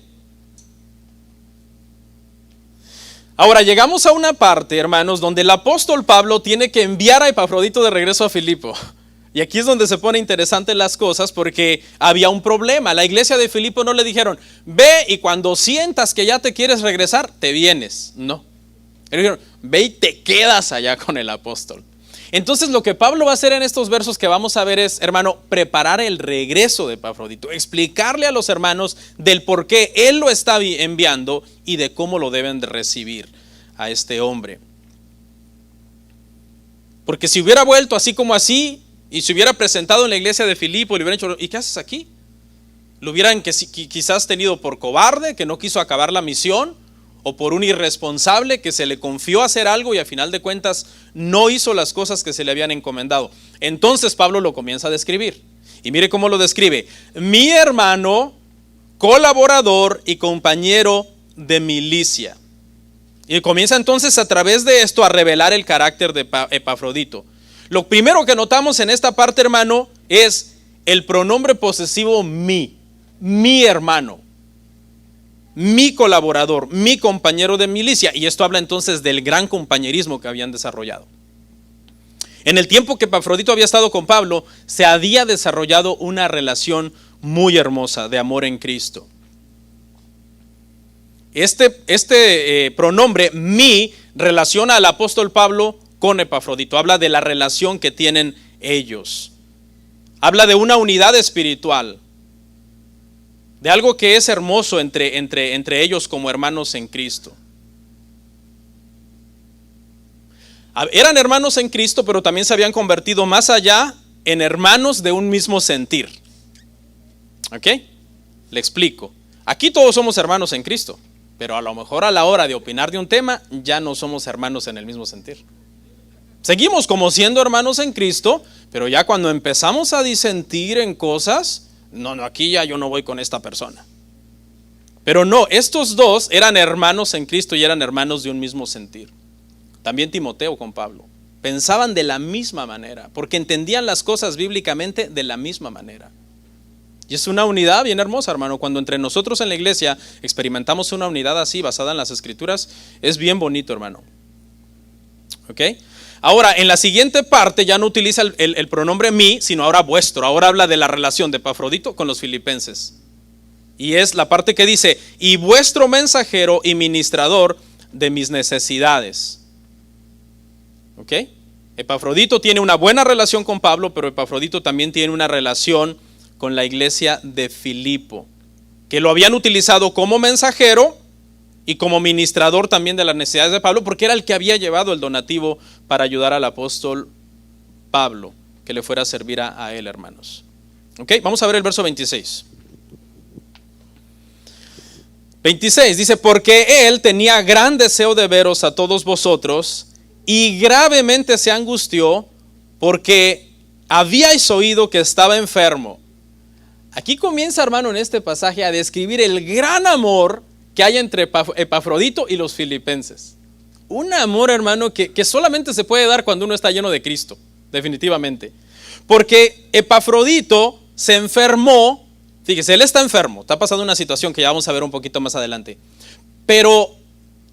Ahora llegamos a una parte, hermanos, donde el apóstol Pablo tiene que enviar a Epafrodito de regreso a Filipo. Y aquí es donde se pone interesante las cosas, porque había un problema. La iglesia de Filipo no le dijeron, ve y cuando sientas que ya te quieres regresar, te vienes. No. Le dijeron, ve y te quedas allá con el apóstol. Entonces lo que Pablo va a hacer en estos versos que vamos a ver es, hermano, preparar el regreso de Epafrodito, explicarle a los hermanos del por qué él lo está enviando y de cómo lo deben de recibir a este hombre. Porque si hubiera vuelto así como así y se hubiera presentado en la iglesia de Filipo y le hubieran dicho, ¿y qué haces aquí? Lo hubieran quizás tenido por cobarde, que no quiso acabar la misión, o por un irresponsable que se le confió hacer algo y a final de cuentas no hizo las cosas que se le habían encomendado. Entonces Pablo lo comienza a describir. Y mire cómo lo describe. Mi hermano, colaborador y compañero de milicia. Y comienza entonces a través de esto a revelar el carácter de Epafrodito. Lo primero que notamos en esta parte, hermano, es el pronombre posesivo mi hermano. Mi colaborador, mi compañero de milicia. Y esto habla entonces del gran compañerismo que habían desarrollado. En el tiempo que Epafrodito había estado con Pablo, se había desarrollado una relación muy hermosa de amor en Cristo. Este pronombre mi relaciona al apóstol Pablo con Epafrodito. Habla de la relación que tienen ellos. Habla de una unidad espiritual. De algo que es hermoso entre ellos como hermanos en Cristo. Eran hermanos en Cristo, pero también se habían convertido más allá en hermanos de un mismo sentir. ¿Ok? Le explico. Aquí todos somos hermanos en Cristo, pero a lo mejor a la hora de opinar de un tema ya no somos hermanos en el mismo sentir. Seguimos como siendo hermanos en Cristo, pero ya cuando empezamos a disentir en cosas, no, aquí ya yo no voy con esta persona. Pero no, estos dos eran hermanos en Cristo y eran hermanos de un mismo sentir. También Timoteo con Pablo. Pensaban de la misma manera, porque entendían las cosas bíblicamente de la misma manera. Y es una unidad bien hermosa, hermano. Cuando entre nosotros en la iglesia experimentamos una unidad así, basada en las Escrituras, es bien bonito, hermano. ¿Ok? Ahora, en la siguiente parte ya no utiliza el pronombre mi, sino ahora vuestro. Ahora habla de la relación de Epafrodito con los filipenses. Y es la parte que dice, y vuestro mensajero y ministrador de mis necesidades. ¿Ok? Epafrodito tiene una buena relación con Pablo, pero Epafrodito también tiene una relación con la iglesia de Filipo, que lo habían utilizado como mensajero y como ministrador también de las necesidades de Pablo, porque era el que había llevado el donativo para ayudar al apóstol Pablo, que le fuera a servir a él, hermanos. Ok, vamos a ver el verso 26. 26 dice, porque él tenía gran deseo de veros a todos vosotros y gravemente se angustió porque habíais oído que estaba enfermo. Aquí comienza, hermano, en este pasaje a describir el gran amor que hay entre Epafrodito y los filipenses. Un amor, hermano, que solamente se puede dar cuando uno está lleno de Cristo, definitivamente. Porque Epafrodito se enfermó, fíjese, él está enfermo, está pasando una situación que ya vamos a ver un poquito más adelante. Pero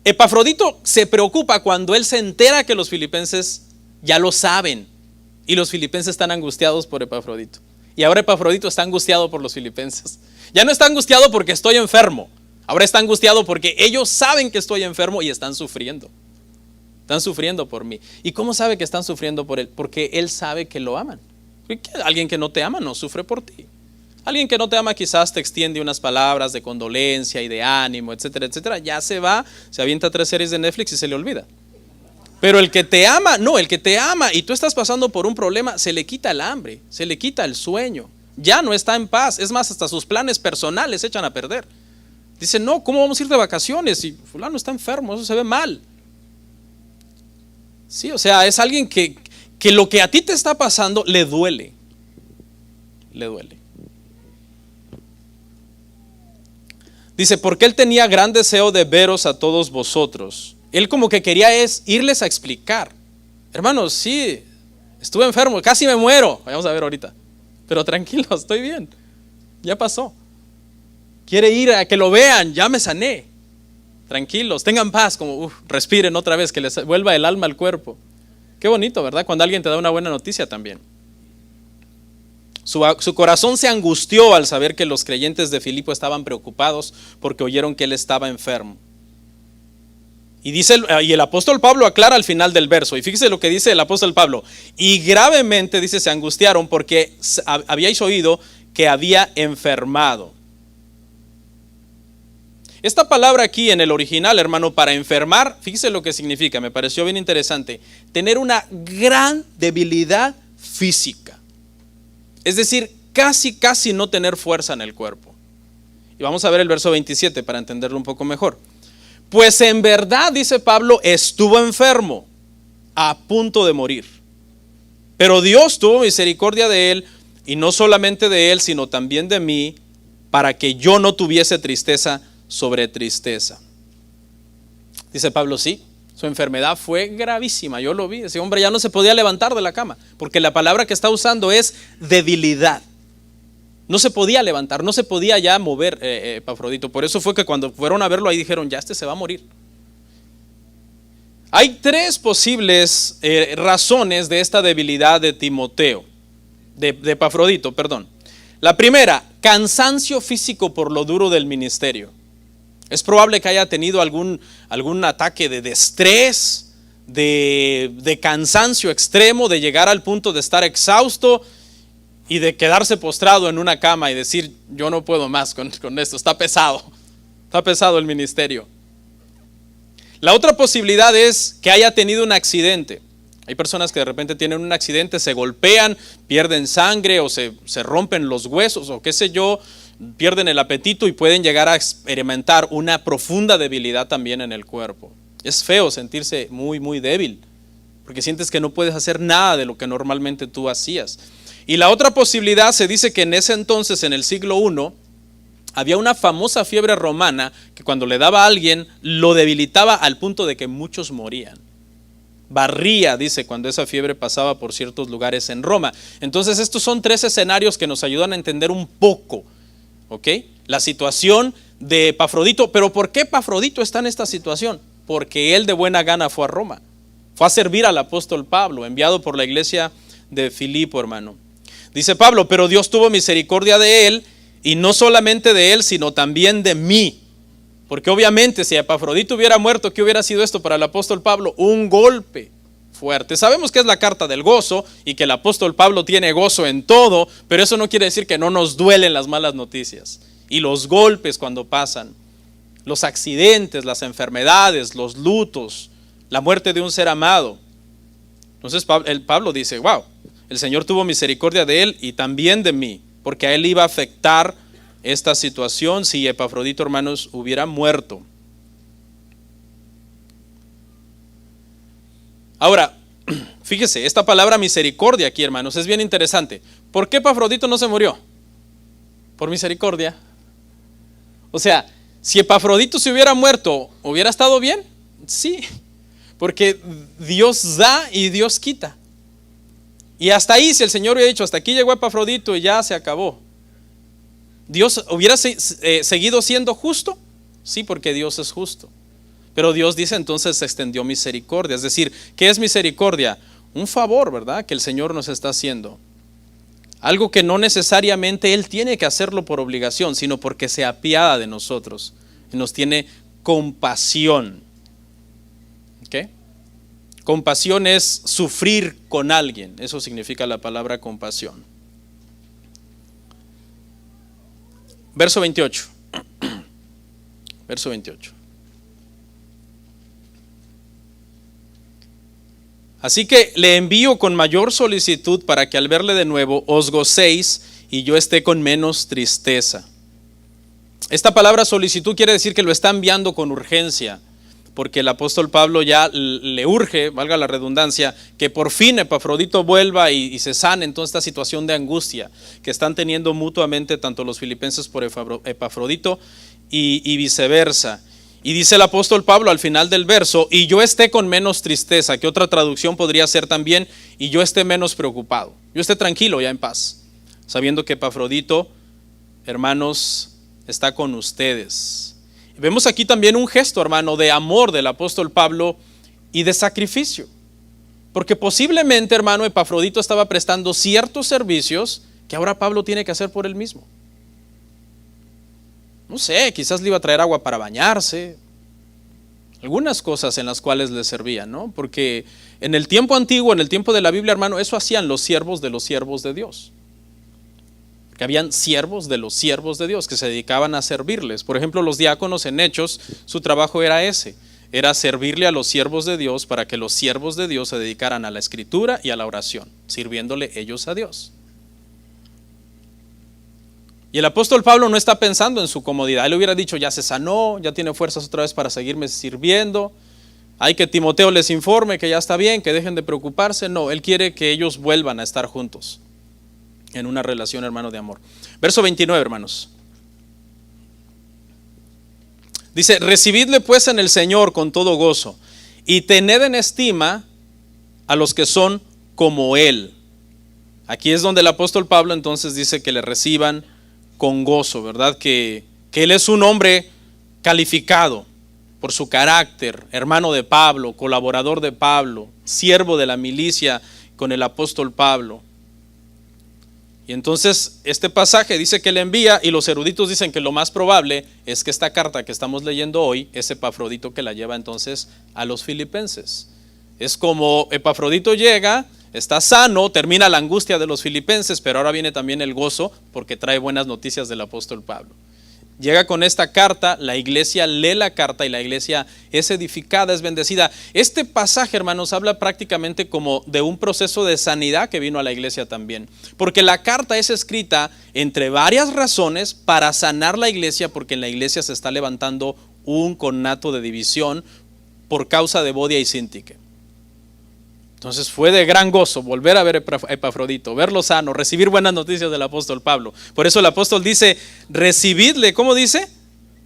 Epafrodito se preocupa cuando él se entera que los filipenses ya lo saben y los filipenses están angustiados por Epafrodito. Y ahora Epafrodito está angustiado por los filipenses. Ya no está angustiado porque estoy enfermo. Ahora está angustiado porque ellos saben que estoy enfermo y están sufriendo. Están sufriendo por mí. ¿Y cómo sabe que están sufriendo por él? Porque él sabe que lo aman. Alguien que no te ama no sufre por ti. Alguien que no te ama quizás te extiende unas palabras de condolencia y de ánimo, etcétera, etcétera. Ya se va, se avienta 3 series de Netflix y se le olvida. Pero el que te ama, no, el que te ama y tú estás pasando por un problema, se le quita el hambre, se le quita el sueño. Ya no está en paz. Es más, hasta sus planes personales se echan a perder. Dice, no, ¿cómo vamos a ir de vacaciones? Si fulano está enfermo, eso se ve mal. Sí, o sea, es alguien que lo que a ti te está pasando le duele. Le duele. Dice, porque él tenía gran deseo de veros a todos vosotros. Él como que quería irles a explicar. Hermanos, sí, estuve enfermo, casi me muero. Vamos a ver ahorita. Pero tranquilo, estoy bien. Ya pasó. Quiere ir a que lo vean, ya me sané. tranquilos, tengan paz, como respiren otra vez, que les vuelva el alma al cuerpo. Qué bonito, ¿verdad? Cuando alguien te da una buena noticia también. Su corazón se angustió al saber que los creyentes de Filipo estaban preocupados porque oyeron que él estaba enfermo. Y el apóstol Pablo aclara al final del verso, y fíjese lo que dice el apóstol Pablo: y gravemente, dice, se angustiaron porque habíais oído que había enfermado. Esta palabra aquí en el original, hermano, para enfermar, fíjese lo que significa, me pareció bien interesante: tener una gran debilidad física. Es decir, casi no tener fuerza en el cuerpo. Y vamos a ver el verso 27 para entenderlo un poco mejor. Pues en verdad, dice Pablo, estuvo enfermo, a punto de morir. Pero Dios tuvo misericordia de él, y no solamente de él, sino también de mí, para que yo no tuviese tristeza sobre tristeza. Dice Pablo, sí, su enfermedad fue gravísima, yo lo vi. Ese hombre ya no se podía levantar de la cama, porque la palabra que está usando es debilidad. No se podía levantar, no se podía ya mover Epafrodito. Por eso fue que cuando fueron a verlo ahí dijeron, ya se va a morir. Hay tres posibles razones de esta debilidad de Timoteo, de Epafrodito, perdón. La primera, cansancio físico por lo duro del ministerio. Es probable que haya tenido algún ataque de estrés, de cansancio extremo, de llegar al punto de estar exhausto y de quedarse postrado en una cama y decir, yo no puedo más con esto, está pesado el ministerio. La otra posibilidad es que haya tenido un accidente. Hay personas que de repente tienen un accidente, se golpean, pierden sangre o se rompen los huesos o qué sé yo, pierden el apetito y pueden llegar a experimentar una profunda debilidad también en el cuerpo. Es feo sentirse muy débil, porque sientes que no puedes hacer nada de lo que normalmente tú hacías. Y la otra posibilidad, se dice que en ese entonces, en el siglo I, había una famosa fiebre romana que cuando le daba a alguien lo debilitaba al punto de que muchos morían. Barría, dice, cuando esa fiebre pasaba por ciertos lugares en Roma. Entonces estos son tres escenarios que nos ayudan a entender un poco, ¿ok?, la situación de Epafrodito. Pero ¿por qué Epafrodito está en esta situación? Porque él de buena gana fue a Roma, fue a servir al apóstol Pablo, enviado por la iglesia de Filipo, hermano. Dice Pablo, pero Dios tuvo misericordia de él, y no solamente de él, sino también de mí. Porque obviamente si Epafrodito hubiera muerto, ¿qué hubiera sido esto para el apóstol Pablo? Un golpe fuerte. Sabemos que es la carta del gozo y que el apóstol Pablo tiene gozo en todo, pero eso no quiere decir que no nos duelen las malas noticias y los golpes cuando pasan, los accidentes, las enfermedades, los lutos, la muerte de un ser amado. Entonces Pablo dice, wow, el Señor tuvo misericordia de él y también de mí, porque a él iba a afectar esta situación si Epafrodito, hermanos, hubiera muerto. Ahora, fíjese, esta palabra misericordia aquí, hermanos, es bien interesante. ¿Por qué Epafrodito no se murió? Por misericordia. O sea, si Epafrodito se hubiera muerto, ¿hubiera estado bien? Sí, porque Dios da y Dios quita. Y hasta ahí, si el Señor hubiera dicho, hasta aquí llegó Epafrodito y ya se acabó, ¿Dios hubiera seguido siendo justo? Sí, porque Dios es justo. Pero Dios dice, entonces se extendió misericordia. Es decir, ¿qué es misericordia? Un favor, ¿verdad?, que el Señor nos está haciendo. Algo que no necesariamente Él tiene que hacerlo por obligación, sino porque se apiada de nosotros y nos tiene compasión. ¿Ok? Compasión es sufrir con alguien. Eso significa la palabra compasión. Verso 28. Verso 28. Así que le envío con mayor solicitud para que al verle de nuevo os gocéis y yo esté con menos tristeza. Esta palabra solicitud quiere decir que lo está enviando con urgencia, porque el apóstol Pablo ya le urge, valga la redundancia, que por fin Epafrodito vuelva y se sane en toda esta situación de angustia que están teniendo mutuamente tanto los filipenses por Epafrodito y viceversa. Y dice el apóstol Pablo al final del verso, y yo esté con menos tristeza, que otra traducción podría ser también, y yo esté menos preocupado, yo esté tranquilo ya en paz, sabiendo que Epafrodito, hermanos, está con ustedes. Vemos aquí también un gesto, hermano, de amor del apóstol Pablo y de sacrificio. Porque posiblemente, hermano, Epafrodito estaba prestando ciertos servicios que ahora Pablo tiene que hacer por él mismo. No sé, quizás le iba a traer agua para bañarse, algunas cosas en las cuales le servían, ¿no? Porque en el tiempo antiguo, en el tiempo de la Biblia, hermano, eso hacían los siervos de Dios. Que habían siervos de Dios que se dedicaban a servirles. Por ejemplo, los diáconos en Hechos, su trabajo era ese, era servirle a los siervos de Dios para que los siervos de Dios se dedicaran a la escritura y a la oración, sirviéndole ellos a Dios. Y el apóstol Pablo no está pensando en su comodidad. Él hubiera dicho, ya se sanó, ya tiene fuerzas otra vez para seguirme sirviendo. Hay que Timoteo les informe que ya está bien, que dejen de preocuparse. No, él quiere que ellos vuelvan a estar juntos en una relación, hermano, de amor. Verso 29, hermanos. Dice, recibidle pues en el Señor con todo gozo y tened en estima a los que son como Él. Aquí es donde el apóstol Pablo entonces dice que le reciban con gozo, ¿verdad? Que él es un hombre calificado por su carácter, hermano de Pablo, colaborador de Pablo, siervo de la milicia con el apóstol Pablo. Y entonces este pasaje dice que le envía, y los eruditos dicen que lo más probable es que esta carta que estamos leyendo hoy es Epafrodito que la lleva entonces a los filipenses. Es como Epafrodito llega, está sano, termina la angustia de los filipenses, pero ahora viene también el gozo porque trae buenas noticias del apóstol Pablo. Llega con esta carta, la iglesia lee la carta y la iglesia es edificada, es bendecida. Este pasaje, hermanos, habla prácticamente como de un proceso de sanidad que vino a la iglesia también. Porque la carta es escrita entre varias razones para sanar la iglesia, porque en la iglesia se está levantando un conato de división por causa de Bodia y Síntique. Entonces fue de gran gozo volver a ver a Epafrodito, verlo sano, recibir buenas noticias del apóstol Pablo. Por eso el apóstol dice, recibidle, ¿cómo dice?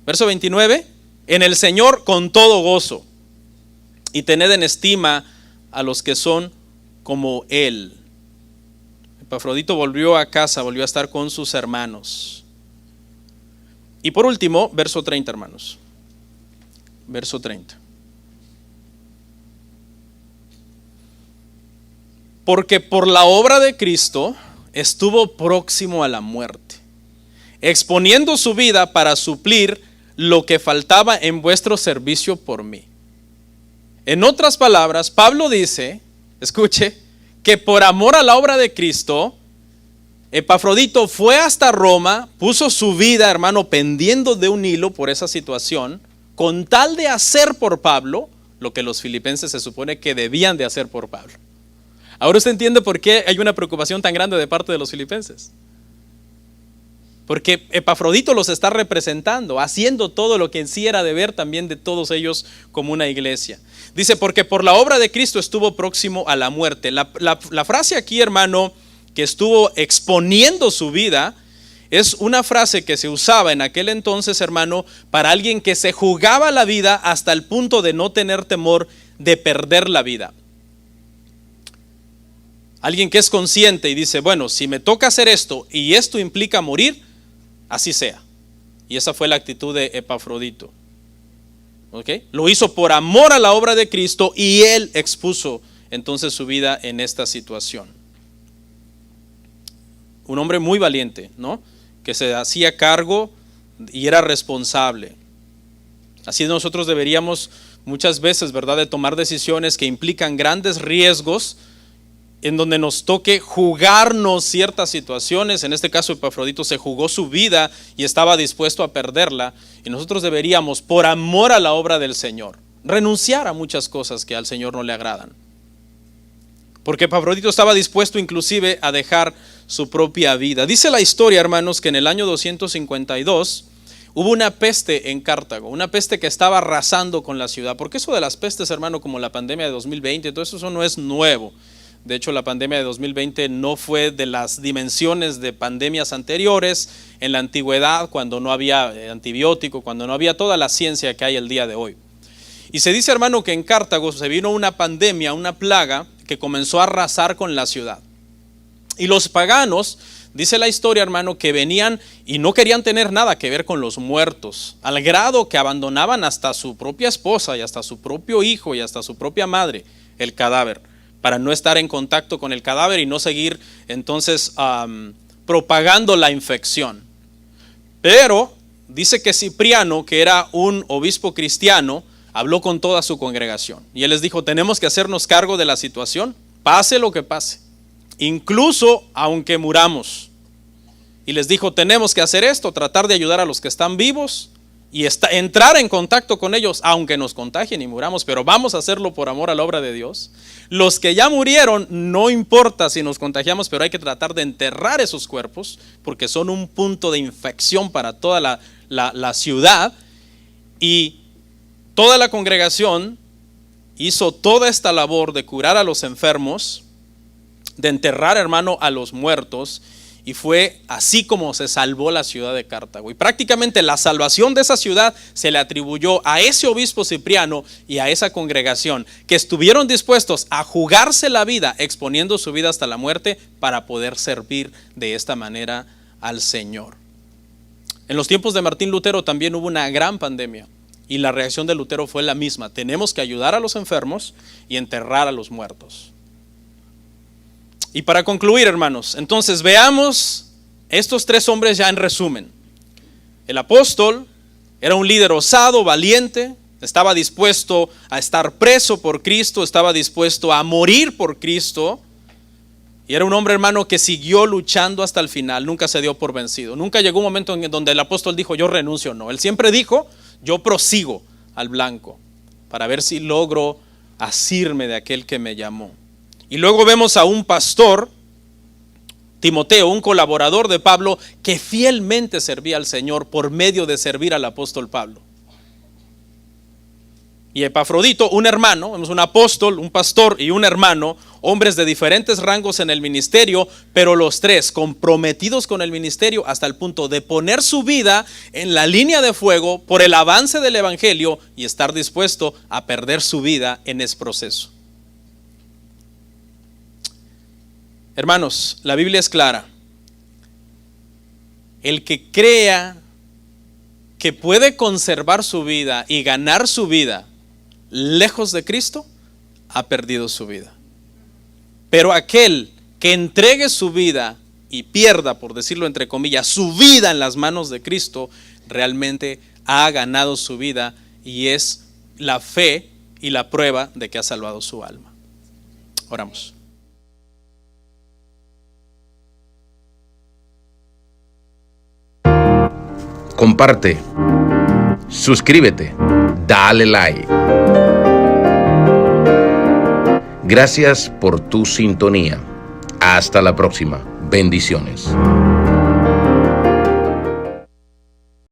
Verso 29, en el Señor con todo gozo y tened en estima a los que son como Él. Epafrodito volvió a casa, volvió a estar con sus hermanos. Y por último, verso 30, hermanos. Verso 30. Porque por la obra de Cristo estuvo próximo a la muerte, exponiendo su vida para suplir lo que faltaba en vuestro servicio por mí. En otras palabras, Pablo dice, escuche, que por amor a la obra de Cristo, Epafrodito fue hasta Roma, puso su vida, hermano, pendiendo de un hilo por esa situación, con tal de hacer por Pablo lo que los filipenses se supone que debían de hacer por Pablo. Ahora usted entiende por qué hay una preocupación tan grande de parte de los filipenses. Porque Epafrodito los está representando, haciendo todo lo que en sí era deber también de todos ellos como una iglesia. Dice, porque por la obra de Cristo estuvo próximo a la muerte. La frase aquí, hermano, que estuvo exponiendo su vida, es una frase que se usaba en aquel entonces, hermano, para alguien que se jugaba la vida hasta el punto de no tener temor de perder la vida. Alguien que es consciente y dice, bueno, si me toca hacer esto y esto implica morir, así sea. Y esa fue la actitud de Epafrodito. ¿Okay? Lo hizo por amor a la obra de Cristo y él expuso entonces su vida en esta situación. Un hombre muy valiente, ¿no? Que se hacía cargo y era responsable. Así nosotros deberíamos muchas veces, ¿verdad?, de tomar decisiones que implican grandes riesgos, en donde nos toque jugarnos ciertas situaciones. En este caso Epafrodito se jugó su vida y estaba dispuesto a perderla, y nosotros deberíamos, por amor a la obra del Señor, renunciar a muchas cosas que al Señor no le agradan. Porque Epafrodito estaba dispuesto inclusive a dejar su propia vida. Dice la historia, hermanos, que en el año 252 hubo una peste en Cartago, una peste que estaba arrasando con la ciudad. Porque eso de las pestes, hermano, como la pandemia de 2020, todo eso no es nuevo. De hecho, la pandemia de 2020 no fue de las dimensiones de pandemias anteriores en la antigüedad, cuando no había antibiótico, cuando no había toda la ciencia que hay el día de hoy. Y se dice, hermano, que en Cartago se vino una pandemia, una plaga que comenzó a arrasar con la ciudad. Y los paganos dice la historia, hermano, que venían y no querían tener nada que ver con los muertos, al grado que abandonaban hasta su propia esposa y hasta su propio hijo y hasta su propia madre el cadáver, para no estar en contacto con el cadáver y no seguir entonces propagando la infección. Pero dice que Cipriano, que era un obispo cristiano, habló con toda su congregación y él les dijo: tenemos que hacernos cargo de la situación, pase lo que pase, incluso aunque muramos. Y les dijo: tenemos que hacer esto, tratar de ayudar a los que están vivos y entrar en contacto con ellos, aunque nos contagien y muramos, pero vamos a hacerlo por amor a la obra de Dios. Los que ya murieron, no importa si nos contagiamos, pero hay que tratar de enterrar esos cuerpos, porque son un punto de infección para toda la ciudad. Y toda la congregación hizo toda esta labor de curar a los enfermos, de enterrar, hermano, a los muertos, y fue así como se salvó la ciudad de Cartago. Y prácticamente la salvación de esa ciudad se le atribuyó a ese obispo Cipriano y a esa congregación, que estuvieron dispuestos a jugarse la vida, exponiendo su vida hasta la muerte, para poder servir de esta manera al Señor. En los tiempos de Martín Lutero también hubo una gran pandemia, y la reacción de Lutero fue la misma: tenemos que ayudar a los enfermos y enterrar a los muertos. Y para concluir, hermanos, entonces veamos estos tres hombres ya en resumen. El apóstol era un líder osado, valiente, estaba dispuesto a estar preso por Cristo, estaba dispuesto a morir por Cristo, y era un hombre, hermano, que siguió luchando hasta el final, nunca se dio por vencido. Nunca llegó un momento en donde el apóstol dijo: yo renuncio. No, él siempre dijo: yo prosigo al blanco para ver si logro asirme de aquel que me llamó. Y luego vemos a un pastor, Timoteo, un colaborador de Pablo, que fielmente servía al Señor por medio de servir al apóstol Pablo. Y Epafrodito, un hermano, vemos un apóstol, un pastor y un hermano, hombres de diferentes rangos en el ministerio, pero los tres comprometidos con el ministerio hasta el punto de poner su vida en la línea de fuego por el avance del evangelio y estar dispuesto a perder su vida en ese proceso. Hermanos, la Biblia es clara. El que crea que puede conservar su vida y ganar su vida lejos de Cristo, ha perdido su vida. Pero aquel que entregue su vida y pierda, por decirlo entre comillas, su vida en las manos de Cristo, realmente ha ganado su vida, y es la fe y la prueba de que ha salvado su alma. Oramos. Comparte, suscríbete, dale like. Gracias por tu sintonía. Hasta la próxima. Bendiciones.